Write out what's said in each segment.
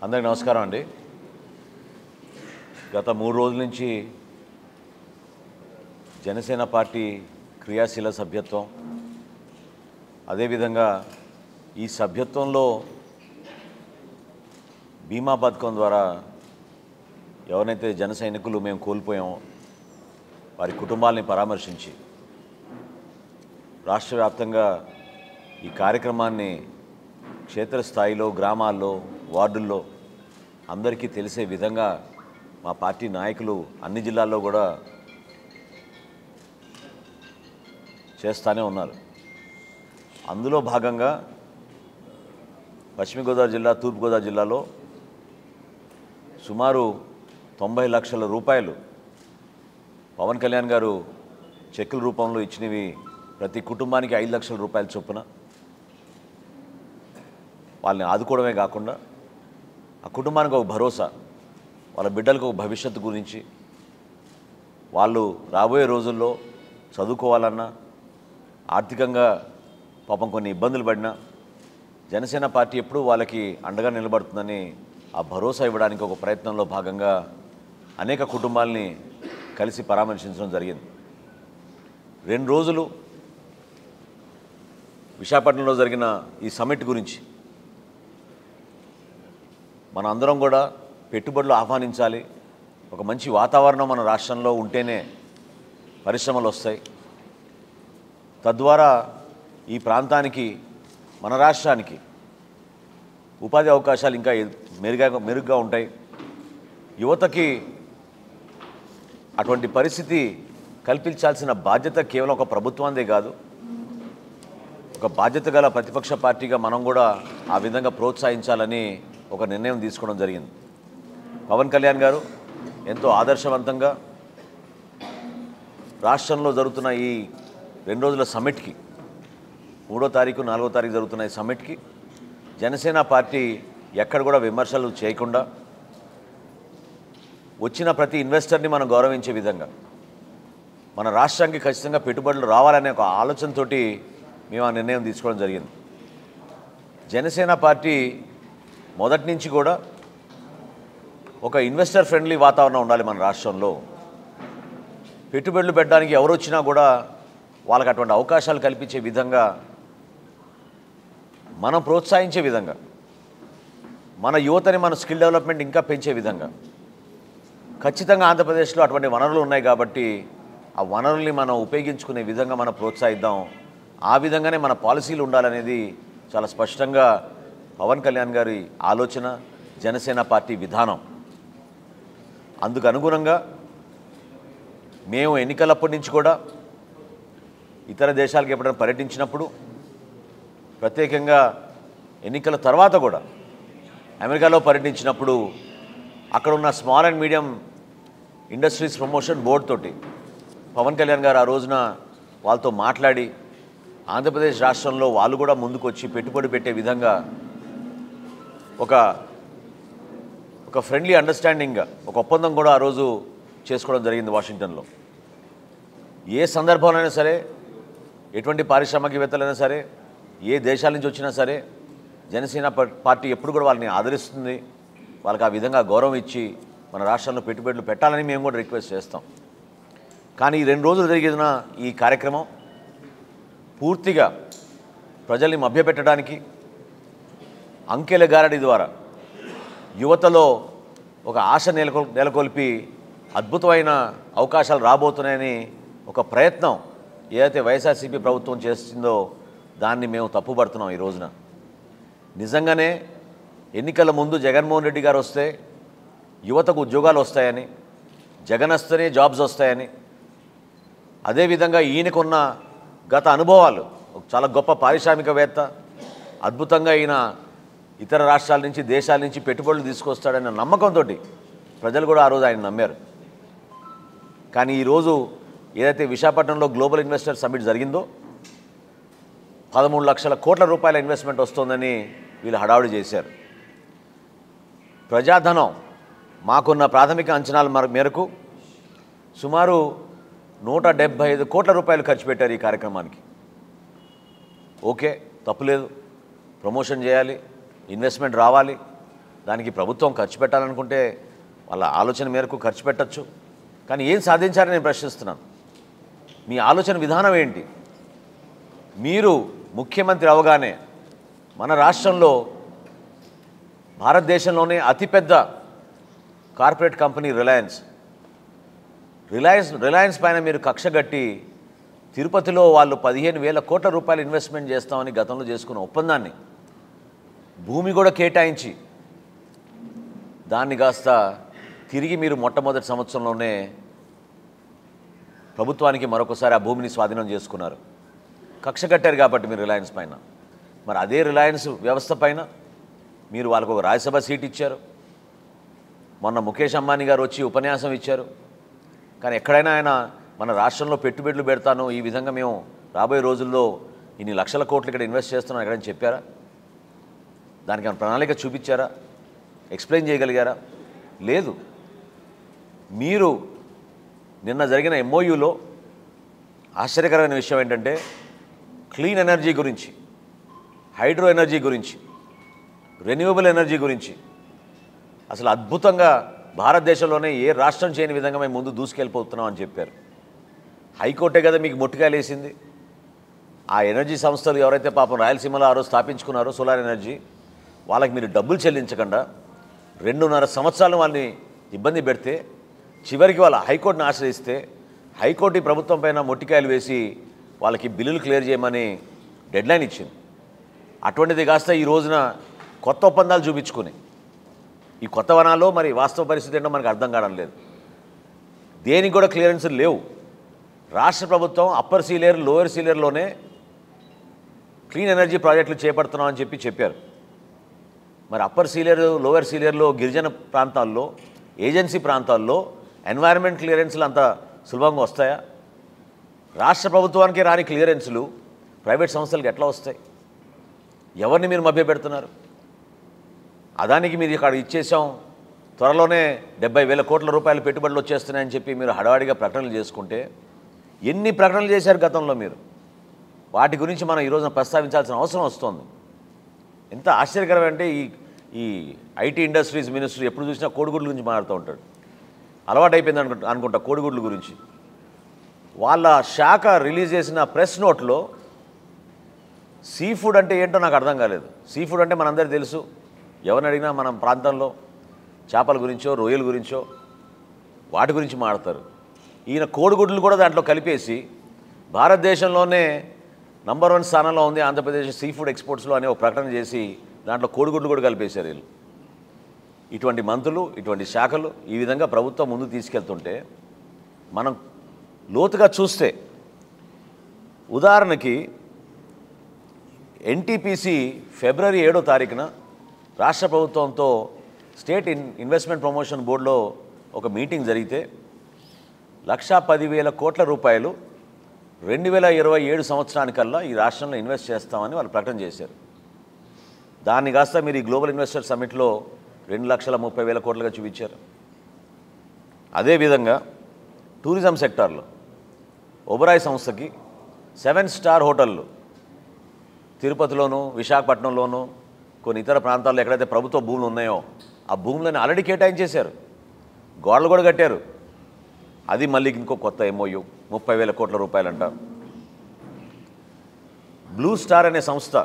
అందరికీ నమస్కారం అండి. గత 3 రోజుల నుంచి జనసేన పార్టీ క్రియాశీల సభ్యత్వం, అదేవిధంగా ఈ సభ్యత్వంలో బీమా పథకం ద్వారా ఎవరైతే జన సైనికులు మేము కోల్పోయామో వారి కుటుంబాలని పరామర్శించి రాష్ట్ర వ్యాప్తంగా ఈ కార్యక్రమాన్ని క్షేత్రస్థాయిలో, గ్రామాల్లో, వార్డుల్లో అందరికీ తెలిసే విధంగా మా పార్టీ నాయకులు అన్ని జిల్లాల్లో కూడా చేస్తూనే ఉన్నారు. అందులో భాగంగా పశ్చిమ గోదావరి జిల్లా, తూర్పుగోదావరి జిల్లాలో సుమారు 90 లక్షల రూపాయలు పవన్ కళ్యాణ్ గారు చెక్కుల రూపంలో ఇచ్చినవి ప్రతి కుటుంబానికి 5 లక్షల రూపాయల చొప్పున వాళ్ళని ఆదుకోవడమే కాకుండా ఆ కుటుంబానికి ఒక భరోసా, వాళ్ళ బిడ్డలకు ఒక భవిష్యత్తు గురించి, వాళ్ళు రాబోయే రోజుల్లో చదువుకోవాలన్నా, ఆర్థికంగా పాపం కొన్ని ఇబ్బందులు పడినా జనసేన పార్టీ ఎప్పుడూ వాళ్ళకి అండగా నిలబడుతుందని ఆ భరోసా ఇవ్వడానికి ఒక ప్రయత్నంలో భాగంగా అనేక కుటుంబాలని కలిసి పరామర్శించడం జరిగింది. 2 రోజులు విశాఖపట్నంలో జరిగిన ఈ సమ్మిట్ గురించి మన అందరం కూడా పెట్టుబడులు ఆహ్వానించాలి. ఒక మంచి వాతావరణం మన రాష్ట్రంలో ఉంటేనే పరిశ్రమలు వస్తాయి. తద్వారా ఈ ప్రాంతానికి, మన రాష్ట్రానికి ఉపాధి అవకాశాలు ఇంకా మెరుగ్గా ఉంటాయి. యువతకి అటువంటి పరిస్థితి కల్పించాల్సిన బాధ్యత కేవలం ఒక ప్రభుత్వాందే కాదు, ఒక బాధ్యత గల ప్రతిపక్ష పార్టీగా మనం కూడా ఆ విధంగా ప్రోత్సహించాలని ఒక నిర్ణయం తీసుకోవడం జరిగింది. పవన్ కళ్యాణ్ గారు ఎంతో ఆదర్శవంతంగా రాష్ట్రంలో జరుగుతున్న ఈ 2 రోజుల సమ్మిట్కి, 3వ తారీఖు 4వ తారీఖు జరుగుతున్న ఈ సమ్మిట్కి జనసేన పార్టీ ఎక్కడ కూడా విమర్శలు చేయకుండా వచ్చిన ప్రతి ఇన్వెస్టర్ని మనం గౌరవించే విధంగా, మన రాష్ట్రానికి ఖచ్చితంగా పెట్టుబడులు రావాలనే ఒక ఆలోచనతోటి మేము ఆ నిర్ణయం తీసుకోవడం జరిగింది. జనసేన పార్టీ మొదటి నుంచి కూడా ఒక ఇన్వెస్టర్ ఫ్రెండ్లీ వాతావరణం ఉండాలి మన రాష్ట్రంలో. పెట్టుబడులు పెట్టడానికి ఎవరు వచ్చినా కూడా వాళ్ళకి అటువంటి అవకాశాలు కల్పించే విధంగా, మనం ప్రోత్సహించే విధంగా, మన యువతని మన స్కిల్ డెవలప్మెంట్ ఇంకా పెంచే విధంగా ఖచ్చితంగా ఆంధ్రప్రదేశ్లో అటువంటి వనరులు ఉన్నాయి కాబట్టి ఆ వనరుల్ని మనం ఉపయోగించుకునే విధంగా మనం ప్రోత్సహిద్దాం. ఆ విధంగానే మన పాలసీలు ఉండాలనేది చాలా స్పష్టంగా పవన్ కళ్యాణ్ గారి ఆలోచన, జనసేన పార్టీ విధానం. అందుకు అనుగుణంగా మేము ఎన్నికలప్పటి నుంచి కూడా ఇతర దేశాలకు ఎప్పుడైనా పర్యటించినప్పుడు, ప్రత్యేకంగా ఎన్నికల తర్వాత కూడా అమెరికాలో పర్యటించినప్పుడు అక్కడ ఉన్న small and medium industries promotion board తోటి పవన్ కళ్యాణ్ గారు ఆ రోజున వాళ్ళతో మాట్లాడి ఆంధ్రప్రదేశ్ రాష్ట్రంలో వాళ్ళు కూడా ముందుకు వచ్చి పెట్టుబడి పెట్టే విధంగా ఒక ఫ్రెండ్లీ అండర్స్టాండింగ్గా ఒక ఒప్పందం కూడా ఆ రోజు చేసుకోవడం జరిగింది వాషింగ్టన్లో. ఏ సందర్భంలోనైనా సరే, ఎటువంటి పారిశ్రామికవేత్తలైనా సరే, ఏ దేశాల నుంచి వచ్చినా సరే జనసేన పార్టీ ఎప్పుడు కూడా వాళ్ళని ఆదరిస్తుంది. వాళ్ళకి ఆ విధంగా గౌరవం ఇచ్చి మన రాష్ట్రంలో పెట్టుబడులు పెట్టాలని మేము కూడా రిక్వెస్ట్ చేస్తాం. కానీ ఈ 2 రోజులు జరిగిన ఈ కార్యక్రమం పూర్తిగా ప్రజల్ని మభ్యపెట్టడానికి, అంకెల గారడి ద్వారా యువతలో ఒక ఆశ నెలకొల్పి అద్భుతమైన అవకాశాలు రాబోతున్నాయని ఒక ప్రయత్నం ఏదైతే వైఎస్ఆర్సీపీ ప్రభుత్వం చేస్తుందో దాన్ని మేము తప్పుపడుతున్నాం. ఈ రోజున నిజంగానే ఎన్నికల ముందు జగన్మోహన్ రెడ్డి గారు వస్తే యువతకు ఉద్యోగాలు వస్తాయని, జగన్ వస్తేనే జాబ్స్ వస్తాయని, అదేవిధంగా ఈయనకున్న గత అనుభవాలు, చాలా గొప్ప పారిశ్రామికవేత్త, అద్భుతంగా ఈయన ఇతర రాష్ట్రాల నుంచి, దేశాల నుంచి పెట్టుబడులు తీసుకొస్తాడన్న నమ్మకంతో ప్రజలు కూడా ఆ రోజు ఆయన నమ్మారు. కానీ ఈరోజు ఏదైతే విశాఖపట్నంలో గ్లోబల్ ఇన్వెస్టర్ సమ్మిట్ జరిగిందో 13 లక్షల కోట్ల రూపాయల ఇన్వెస్ట్మెంట్ వస్తుందని వీళ్ళు హడావుడి చేశారు. ప్రజాధనం మాకున్న ప్రాథమిక అంచనాల మేరకు సుమారు 175 కోట్ల రూపాయలు ఖర్చు పెట్టారు ఈ కార్యక్రమానికి. ఓకే, తప్పులేదు, ప్రమోషన్ చేయాలి, ఇన్వెస్ట్మెంట్ రావాలి, దానికి ప్రభుత్వం ఖర్చు పెట్టాలనుకుంటే వాళ్ళ ఆలోచన మేరకు ఖర్చు పెట్టచ్చు. కానీ ఏం సాధించారని నేను ప్రశ్నిస్తున్నాను. మీ ఆలోచన విధానం ఏంటి? మీరు ముఖ్యమంత్రి అవగానే మన రాష్ట్రంలో భారతదేశంలోనే అతిపెద్ద కార్పొరేట్ కంపెనీ రిలయన్స్ పైన మీరు కక్షగట్టి తిరుపతిలో వాళ్ళు 15,000 కోట్ల రూపాయలు ఇన్వెస్ట్మెంట్ చేస్తామని గతంలో చేసుకున్న ఒప్పందాన్ని, భూమి కూడా కేటాయించి దాన్ని కాస్త తిరిగి మీరు మొట్టమొదటి సంవత్సరంలోనే ప్రభుత్వానికి మరొకసారి ఆ భూమిని స్వాధీనం చేసుకున్నారు. కక్ష కట్టారు కాబట్టి మీరు రిలయన్స్ పైన. మరి అదే రిలయన్స్ వ్యవస్థ పైన మీరు వాళ్ళకు ఒక రాజ్యసభ సీట్ ఇచ్చారు. మొన్న ముఖేష్ అంబానీ గారు వచ్చి ఉపన్యాసం ఇచ్చారు. కానీ ఎక్కడైనా ఆయన మన రాష్ట్రంలో పెట్టుబడులు పెడతాను, ఈ విధంగా మేము రాబోయే రోజుల్లో ఇన్ని లక్షల కోట్లు ఇక్కడ ఇన్వెస్ట్ చేస్తున్నాం ఎక్కడైనా చెప్పారా? దానికి ఏమైనా ప్రణాళిక చూపించారా? ఎక్స్ప్లెయిన్ చేయగలిగారా? లేదు. మీరు నిన్న జరిగిన MOUలో ఆశ్చర్యకరమైన విషయం ఏంటంటే క్లీన్ ఎనర్జీ గురించి, హైడ్రో ఎనర్జీ గురించి, రెన్యూవబుల్ ఎనర్జీ గురించి అసలు అద్భుతంగా భారతదేశంలోనే ఏ రాష్ట్రం చేయని విధంగా మేము ముందు దూసుకెళ్ళిపోతున్నాం అని చెప్పారు. హైకోర్టే కదా మీకు మొట్టికాయలు వేసింది. ఆ ఎనర్జీ సంస్థలు ఎవరైతే పాపం రాయలసీమలో ఆ రోజు స్థాపించుకున్నారో సోలార్ ఎనర్జీ, వాళ్ళకి మీరు డబ్బులు చెల్లించకుండా 2.5 సంవత్సరాలు వాళ్ళని ఇబ్బంది పెడితే చివరికి వాళ్ళ హైకోర్టును ఆశ్రయిస్తే హైకోర్టు ఈ ప్రభుత్వం పైన మొట్టికాయలు వేసి వాళ్ళకి బిల్లులు క్లియర్ చేయమని డెడ్లైన్ ఇచ్చింది. అటువంటిది కాస్త ఈ రోజున కొత్త ఒప్పందాలు చూపించుకుని ఈ కొత్త వనాల్లో మరి వాస్తవ పరిస్థితి ఏంటో మనకు అర్థం కావడం లేదు. దేనికి కూడా క్లియరెన్స్లు లేవు. రాష్ట్ర ప్రభుత్వం అప్పర్ సీలేరు లోయర్ సీలేరులోనే క్లీన్ ఎనర్జీ ప్రాజెక్టులు చేపడుతున్నామని చెప్పారు. మరి అప్పర్ సీలేరు లోయర్ సీలేరులో గిరిజన ప్రాంతాల్లో, ఏజెన్సీ ప్రాంతాల్లో ఎన్వైరన్మెంట్ క్లియరెన్స్లు అంత సులభంగా వస్తాయా? రాష్ట్ర ప్రభుత్వానికి రాని క్లియరెన్స్లు ప్రైవేట్ సంస్థలకు ఎట్లా వస్తాయి? ఎవరిని మీరు మభ్యపెడుతున్నారు? అదానికి మీరు ఇక్కడ ఇచ్చేసాం, త్వరలోనే 70,000 కోట్ల రూపాయలు పెట్టుబడులు వచ్చేస్తున్నాయని చెప్పి మీరు హడావాడిగా ప్రకటనలు చేసుకుంటే ఎన్ని ప్రకటనలు చేశారు గతంలో మీరు? వాటి గురించి మనం ఈరోజున ప్రస్తావించాల్సిన అవసరం వస్తుంది. ఎంత ఆశ్చర్యకరం అంటే ఈ ఐటీ ఇండస్ట్రీస్ మినిస్టర్ ఎప్పుడు చూసినా కోడిగుడ్ల గురించి మాట్లాడుతూ ఉంటాడు. అలవాటైపోయింది అనుకుంటా కోడిగుడ్ల గురించి. వాళ్ళ శాఖ రిలీజ్ చేసిన ప్రెస్ నోట్లో సీ ఫుడ్ అంటే ఏంటో నాకు అర్థం కాలేదు. సీ ఫుడ్ అంటే మనందరికీ తెలుసు. ఎవరిని అడిగినా మన ప్రాంతంలో చేపల గురించో రొయ్యల గురించో వాటి గురించి మాట్లాడతారు. ఈయన కోడిగుడ్లు కూడా దాంట్లో కలిపేసి భారతదేశంలోనే నంబర్ 1 స్థానంలో ఉంది ఆంధ్రప్రదేశ్ సీ ఫుడ్ ఎక్స్పోర్ట్స్లో అనే ఒక ప్రకటన చేసి దాంట్లో కోడిగుడ్లు కూడా కలిపేశారు వీళ్ళు. ఇటువంటి మంత్రులు, ఇటువంటి శాఖలు ఈ విధంగా ప్రభుత్వం ముందు తీసుకెళ్తుంటే మనం లోతుగా చూస్తే, ఉదాహరణకి NTPC ఫిబ్రవరి 7వ తారీఖున రాష్ట్ర ప్రభుత్వంతో స్టేట్ ఇన్వెస్ట్మెంట్ ప్రమోషన్ బోర్డులో ఒక మీటింగ్ జరిగితే 1,10,000 కోట్ల రూపాయలు 2027 సంవత్సరానికల్లా ఈ రాష్ట్రంలో ఇన్వెస్ట్ చేస్తామని వాళ్ళు ప్రకటన చేశారు. దాన్ని కాస్త మీరు ఈ గ్లోబల్ ఇన్వెస్టర్ సమ్మిట్లో 2,30,000 కోట్లుగా చూపించారు. అదేవిధంగా టూరిజం సెక్టార్లో ఒబరాయ్ సంస్థకి 7 స్టార్ హోటళ్ళు తిరుపతిలోను, విశాఖపట్నంలోను, కొన్ని ఇతర ప్రాంతాల్లో ఎక్కడైతే ప్రభుత్వ భూములు ఉన్నాయో ఆ భూములను ఆల్రెడీ కేటాయించేశారు, గోడలు కూడా కట్టారు. అది మళ్ళీ ఇంకో కొత్త MOU 30,000 కోట్ల రూపాయలంట. బ్లూ స్టార్ అనే సంస్థ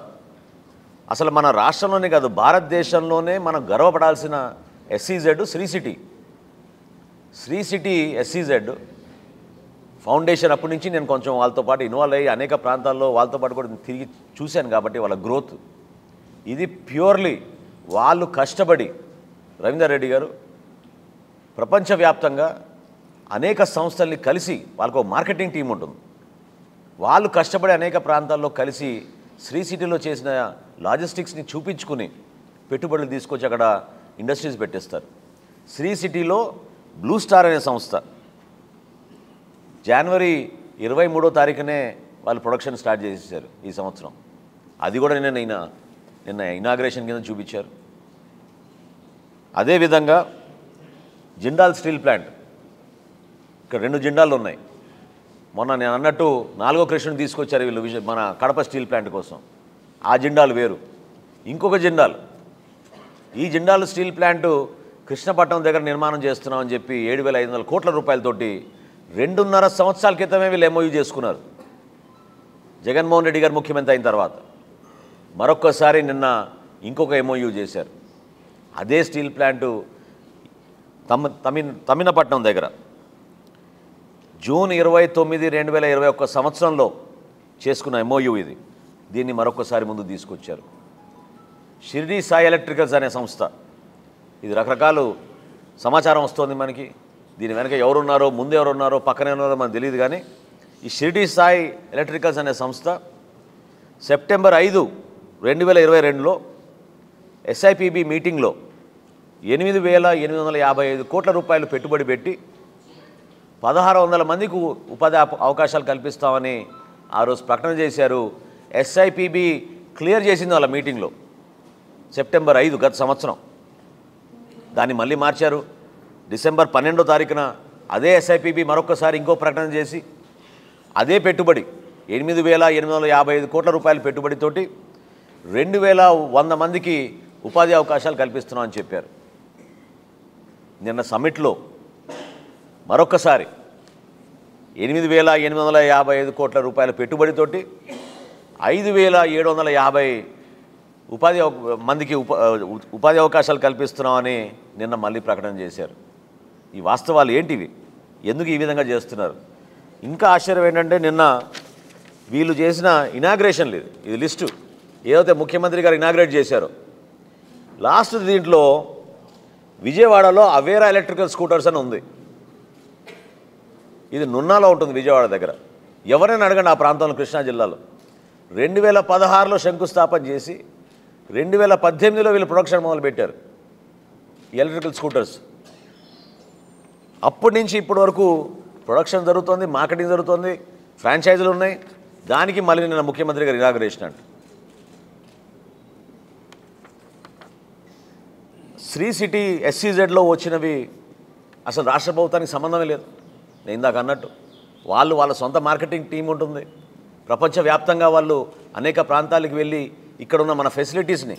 అసలు మన రాష్ట్రంలోనే కాదు భారతదేశంలోనే మనం గర్వపడాల్సిన SEZ Sri city SEZ foundation. అప్పటి నుంచి నేను కొంచెం వాళ్ళతో పాటు ఇన్వాల్వ్ అయ్యి అనేక ప్రాంతాల్లో వాళ్ళతో పాటు కూడా తిరిగి చూశాను కాబట్టి వాళ్ళ గ్రోత్ ఇది ప్యూర్లీ వాళ్ళు కష్టపడి, రవీందర్ రెడ్డి గారు ప్రపంచవ్యాప్తంగా అనేక సంస్థల్ని కలిసి వాళ్ళకు మార్కెటింగ్ టీం ఉంటుంది. వాళ్ళు కష్టపడి అనేక ప్రాంతాల్లో కలిసి శ్రీ సిటీలో చేసిన లాజిస్టిక్స్ని చూపించుకుని పెట్టుబడులు తీసుకొచ్చి అక్కడ ఇండస్ట్రీస్ పెట్టేస్తారు. శ్రీ సిటీలో బ్లూ స్టార్ అనే సంస్థ జనవరి 23వ తారీఖునే వాళ్ళు ప్రొడక్షన్ స్టార్ట్ చేసేసారు ఈ సంవత్సరం. అది కూడా నిన్న ఇనాగ్రేషన్ కింద చూపించారు. అదేవిధంగా జిందాల్ స్టీల్ ప్లాంట్, ఇక్కడ 2 జిండాలు ఉన్నాయి. మొన్న నేను అన్నట్టు 4వ కృష్ణుని తీసుకొచ్చారు వీళ్ళు మన కడప స్టీల్ ప్లాంట్ కోసం. ఆ జిండాలు వేరు. ఇంకొక జిండాల్ ఈ జిండాల్ స్టీల్ ప్లాంటు కృష్ణపట్నం దగ్గర నిర్మాణం చేస్తున్నామని చెప్పి 7,500 కోట్ల రూపాయలతోటి 2.5 సంవత్సరాల క్రితమే వీళ్ళు ఎంఓయూ చేసుకున్నారు. జగన్మోహన్ రెడ్డి గారు ముఖ్యమంత్రి అయిన తర్వాత మరొక్కసారి నిన్న ఇంకొక ఎంఓయూ చేశారు. అదే స్టీల్ ప్లాంటు తమినపట్నం దగ్గర జూన్ 29, 2021 సంవత్సరంలో చేసుకున్న ఎంఓయూ ఇది. దీన్ని మరొకసారి ముందు తీసుకొచ్చారు. షిరిడి సాయి ఎలక్ట్రికల్స్ అనే సంస్థ, ఇది రకరకాల సమాచారం వస్తుంది మనకి. దీని వెనక ఎవరున్నారో, ముందు ఎవరున్నారో, పక్కన ఉన్నారో మనకు తెలియదు. కానీ ఈ షిరిడి సాయి ఎలక్ట్రికల్స్ అనే సంస్థ సెప్టెంబర్ 5, 2022లో ఎస్ఐపిబి మీటింగ్లో 8,855 కోట్ల రూపాయలు పెట్టుబడి పెట్టి 1,600 మందికి ఉపాధి అవకాశాలు కల్పిస్తామని ఆ రోజు ప్రకటన చేశారు. ఎస్ఐపిబి క్లియర్ చేసింది వాళ్ళ మీటింగ్లో సెప్టెంబర్ 5 గత సంవత్సరం. దాన్ని మళ్ళీ మార్చారు. డిసెంబర్ 12వ తారీఖున అదే ఎస్ఐపిబి మరొకసారి ఇంకో ప్రకటన చేసి అదే పెట్టుబడి 8,855 కోట్ల రూపాయల పెట్టుబడితోటి 2,100 మందికి ఉపాధి అవకాశాలు కల్పిస్తున్నామని చెప్పారు. నిన్న సమ్మిట్లో మరొకసారి 8,855 కోట్ల రూపాయల పెట్టుబడితోటి 5,750 మందికి ఉపాధి అవకాశాలు కల్పిస్తున్నామని నిన్న మళ్ళీ ప్రకటన చేశారు. ఈ వాస్తవాలు ఏంటివి? ఎందుకు ఈ విధంగా చేస్తున్నారు? ఇంకా ఆశ్చర్యం ఏంటంటే నిన్న వీళ్ళు చేసిన ఇనాగ్రేషన్ లేదు, ఇది లిస్టు ఏదైతే ముఖ్యమంత్రి గారు ఇనాగ్రేట్ చేశారో లాస్ట్ దీంట్లో విజయవాడలో అవేరా ఎలక్ట్రికల్ స్కూటర్స్ అని ఉంది. ఇది నున్నాలో ఉంటుంది విజయవాడ దగ్గర. ఎవరైనా అడగండి ఆ ప్రాంతంలో, కృష్ణా జిల్లాలో 2016లో శంకుస్థాపన చేసి 2018లో వీళ్ళు ప్రొడక్షన్ మొదలుపెట్టారు ఎలక్ట్రికల్ స్కూటర్స్. అప్పటి నుంచి ఇప్పటి వరకు ప్రొడక్షన్ జరుగుతుంది, మార్కెటింగ్ జరుగుతుంది, ఫ్రాంచైజీలు ఉన్నాయి. దానికి మళ్ళీ నిన్న ముఖ్యమంత్రి గారు ఇనాగ్రేషన్ అంట. శ్రీ సిటీ SEZలో వచ్చినవి అసలు రాష్ట్ర ప్రభుత్వానికి సంబంధమే లేదు. నేను ఇందాక అన్నట్టు వాళ్ళ సొంత మార్కెటింగ్ టీం ఉంటుంది. ప్రపంచవ్యాప్తంగా వాళ్ళు అనేక ప్రాంతాలకు వెళ్ళి ఇక్కడున్న మన ఫెసిలిటీస్ని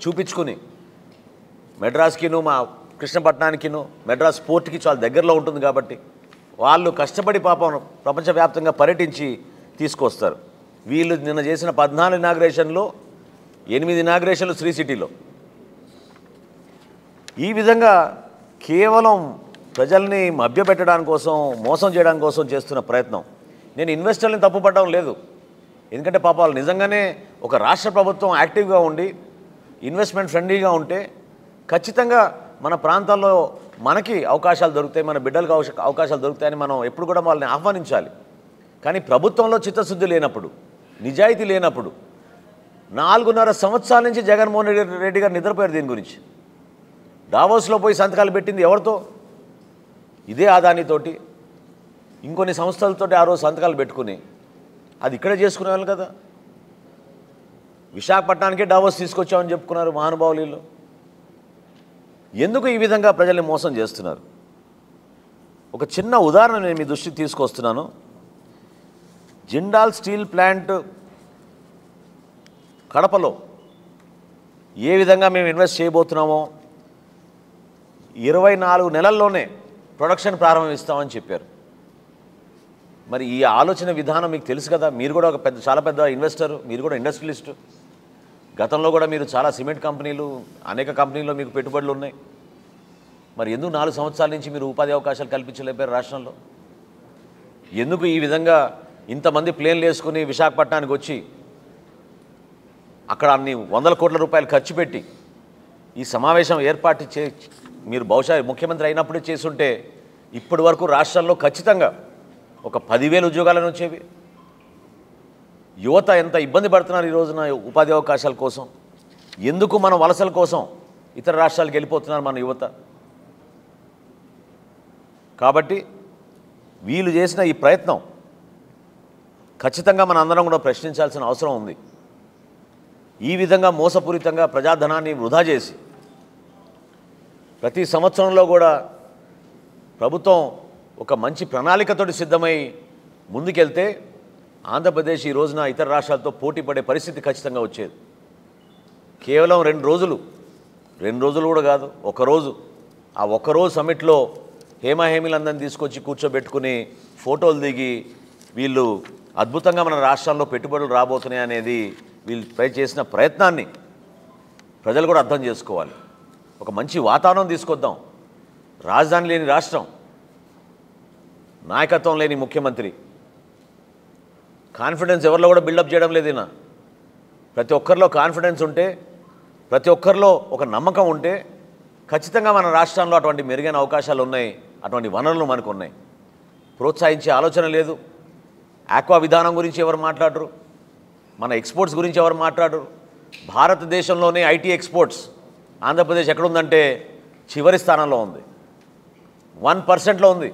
చూపించుకుని మెడ్రాస్కిను మా కృష్ణపట్నానికిను మెడ్రాస్ పోర్ట్కి చాలా దగ్గరలో ఉంటుంది కాబట్టి వాళ్ళు కష్టపడి పాపం ప్రపంచవ్యాప్తంగా పర్యటించి తీసుకొస్తారు. వీళ్ళు నిన్న చేసిన 14 ఇనాగ్రేషన్లో 8 ఇనాగ్రేషన్లు శ్రీ సిటీలో. ఈ విధంగా కేవలం ప్రజల్ని మభ్యపెట్టడానికి కోసం, మోసం చేయడానికి కోసం చేస్తున్న ప్రయత్నం. నేను ఇన్వెస్టర్ని తప్పుపట్టడం లేదు, ఎందుకంటే పాప వాళ్ళు నిజంగానే ఒక రాష్ట్ర ప్రభుత్వం యాక్టివ్గా ఉండి ఇన్వెస్ట్మెంట్ ఫ్రెండ్లీగా ఉంటే ఖచ్చితంగా మన ప్రాంతాల్లో మనకి అవకాశాలు దొరుకుతాయి, మన బిడ్డలకు అవకాశాలు దొరుకుతాయని మనం ఎప్పుడు కూడా వాళ్ళని ఆహ్వానించాలి. కానీ ప్రభుత్వంలో చిత్తశుద్ధి లేనప్పుడు, నిజాయితీ లేనప్పుడు 4.5 సంవత్సరాల నుంచి జగన్మోహన్ రెడ్డి గారు నిద్రపోయారు. దీని గురించి దావోస్లో పోయి సంతకాలు పెట్టింది ఎవరితో? ఇదే అదానితోటి, ఇంకొన్ని సంస్థలతోటి ఆ రోజు సంతకాలు పెట్టుకుని అది ఇక్కడే చేసుకునేవాళ్ళు కదా. విశాఖపట్నానికే డావోస్ తీసుకొచ్చామని చెప్పుకున్నారు మహానుభావులు. ఎందుకు ఈ విధంగా ప్రజల్ని మోసం చేస్తున్నారు? ఒక చిన్న ఉదాహరణ నేను మీ దృష్టికి తీసుకొస్తున్నాను. జిండాల్ స్టీల్ ప్లాంట్ కడపలో ఏ విధంగా మేము ఇన్వెస్ట్ చేయబోతున్నామో 24 నెలల్లోనే ప్రొడక్షన్ ప్రారంభిస్తామని చెప్పారు. మరి ఈ ఆలోచన విధానం మీకు తెలుసు కదా. మీరు కూడా చాలా పెద్ద ఇన్వెస్టర్, మీరు కూడా ఇండస్ట్రియలిస్టు. గతంలో కూడా మీరు చాలా సిమెంట్ కంపెనీలు, అనేక కంపెనీల్లో మీకు పెట్టుబడులు ఉన్నాయి. మరి ఎందుకు 4 సంవత్సరాల నుంచి మీరు ఉపాధి అవకాశాలు కల్పించలేపారు రాష్ట్రంలో? ఎందుకు ఈ విధంగా ఇంతమంది ప్లేన్లు వేసుకుని విశాఖపట్నానికి వచ్చి అక్కడ అన్ని 100 కోట్ల రూపాయలు ఖర్చు పెట్టి ఈ సమావేశం ఏర్పాటు మీరు బహుశా ముఖ్యమంత్రి అయినప్పుడే చేసుంటే ఇప్పటి వరకు రాష్ట్రంలో ఖచ్చితంగా ఒక 10,000 ఉద్యోగాలను వచ్చేవి. యువత ఎంత ఇబ్బంది పడుతున్నారు ఈ రోజున ఉపాధి అవకాశాల కోసం. ఎందుకు మనం వలసల కోసం ఇతర రాష్ట్రాలకు వెళ్ళిపోతున్నారు మన యువత? కాబట్టి వీళ్ళు చేసిన ఈ ప్రయత్నం ఖచ్చితంగా మన అందరం కూడా ప్రశ్నించాల్సిన అవసరం ఉంది. ఈ విధంగా మోసపూరితంగా ప్రజాధనాన్ని వృధా చేసి ప్రతి సంవత్సరంలో కూడా ప్రభుత్వం ఒక మంచి ప్రణాళికతోటి సిద్ధమై ముందుకెళ్తే ఆంధ్రప్రదేశ్ ఈ రోజున ఇతర రాష్ట్రాలతో పోటీ పడే పరిస్థితి ఖచ్చితంగా వచ్చేది. కేవలం 2 రోజులు 2 రోజులు కూడా కాదు, ఒకరోజు. ఆ ఒక్కరోజు సమ్మిట్లో హేమీలందరినీ తీసుకొచ్చి కూర్చోబెట్టుకుని ఫోటోలు దిగి వీళ్ళు అద్భుతంగా మన రాష్ట్రంలో పెట్టుబడులు రాబోతున్నాయి అనేది వీళ్ళు చేసిన ప్రయత్నాన్ని ప్రజలు కూడా అర్థం చేసుకోవాలి. ఒక మంచి వాతావరణం తీసుకొద్దాం. రాజధాని లేని రాష్ట్రం, నాయకత్వం లేని ముఖ్యమంత్రి, కాన్ఫిడెన్స్ ఎవరిలో కూడా బిల్డప్ చేయడం లేదైనా. ప్రతి ఒక్కరిలో కాన్ఫిడెన్స్ ఉంటే, ప్రతి ఒక్కరిలో ఒక నమ్మకం ఉంటే ఖచ్చితంగా మన రాష్ట్రంలో అటువంటి మెరుగైన అవకాశాలు ఉన్నాయి, అటువంటి వనరులు మనకు ఉన్నాయి. ప్రోత్సహించే ఆలోచన లేదు. ఆక్వా విధానం గురించి ఎవరు మాట్లాడరు, మన ఎక్స్పోర్ట్స్ గురించి ఎవరు మాట్లాడరు. భారతదేశంలోనే ఐటీ ఎక్స్పోర్ట్స్ ఆంధ్రప్రదేశ్ ఎక్కడుందంటే చివరి స్థానంలో ఉంది, 1%లో ఉంది.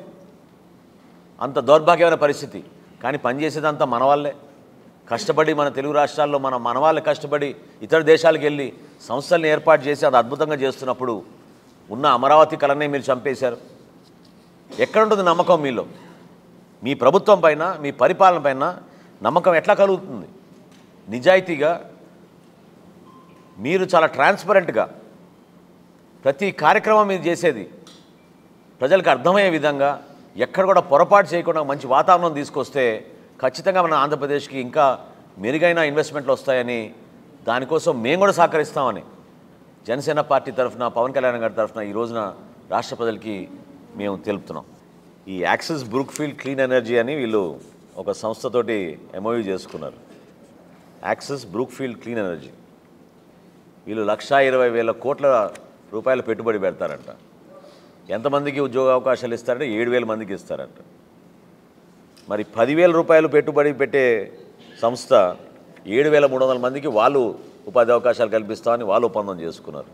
అంత దౌర్భాగ్యమైన పరిస్థితి. కానీ పనిచేసేదంతా మన వాళ్ళే కష్టపడి, మన తెలుగు రాష్ట్రాల్లో మన వాళ్ళే కష్టపడి ఇతర దేశాలకు వెళ్ళి సంస్థల్ని ఏర్పాటు చేసి అది అద్భుతంగా చేస్తున్నప్పుడు ఉన్న అమరావతి కళనే మీరు చంపేశారు. ఎక్కడుంటుంది నమ్మకం మీలో? మీ ప్రభుత్వం పైన, మీ పరిపాలన పైన నమ్మకం ఎట్లా కలుగుతుంది? నిజాయితీగా మీరు చాలా ట్రాన్స్పరెంట్గా ప్రతి కార్యక్రమం మీరు చేసేది ప్రజలకు అర్థమయ్యే విధంగా, ఎక్కడ కూడా పొరపాటు చేయకుండా మంచి వాతావరణం తీసుకొస్తే ఖచ్చితంగా మన ఆంధ్రప్రదేశ్కి ఇంకా మెరుగైన ఇన్వెస్ట్మెంట్లు వస్తాయని, దానికోసం మేము కూడా సహకరిస్తామని జనసేన పార్టీ తరఫున, పవన్ కళ్యాణ్ గారి తరఫున ఈ రోజున రాష్ట్ర ప్రజలకి మేము తెలుపుతున్నాం. ఈ యాక్సిస్ బ్రూక్ఫీల్డ్ క్లీన్ ఎనర్జీ అని వీళ్ళు ఒక సంస్థతోటి ఎంఓయూ చేసుకున్నారు. యాక్సిస్ బ్రూక్ఫీల్డ్ క్లీన్ ఎనర్జీ వీళ్ళు 1,20,000 కోట్ల రూపాయల పెట్టుబడి పెడతారంట. ఎంతమందికి ఉద్యోగ అవకాశాలు ఇస్తారంటే 7,000 మందికి ఇస్తారంట. మరి 10,000 రూపాయలు పెట్టుబడి పెట్టే సంస్థ 7,300 మందికి వాళ్ళు ఉపాధి అవకాశాలు కల్పిస్తామని వాళ్ళు ఒప్పందం చేసుకున్నారు.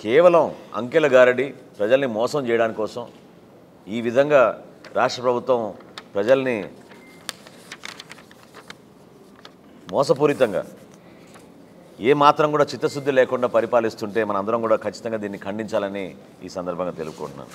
కేవలం అంకెల గారడి, ప్రజల్ని మోసం చేయడానికి కోసం ఈ విధంగా రాష్ట్ర ప్రభుత్వం ప్రజల్ని మోసపూరితంగా ఏ మాత్రం కూడా చిత్తశుద్ధి లేకుండా పరిపాలిస్తుంటే మనందరం కూడా ఖచ్చితంగా దీన్ని ఖండించాలని ఈ సందర్భంగా తెలుపుకుంటున్నాను.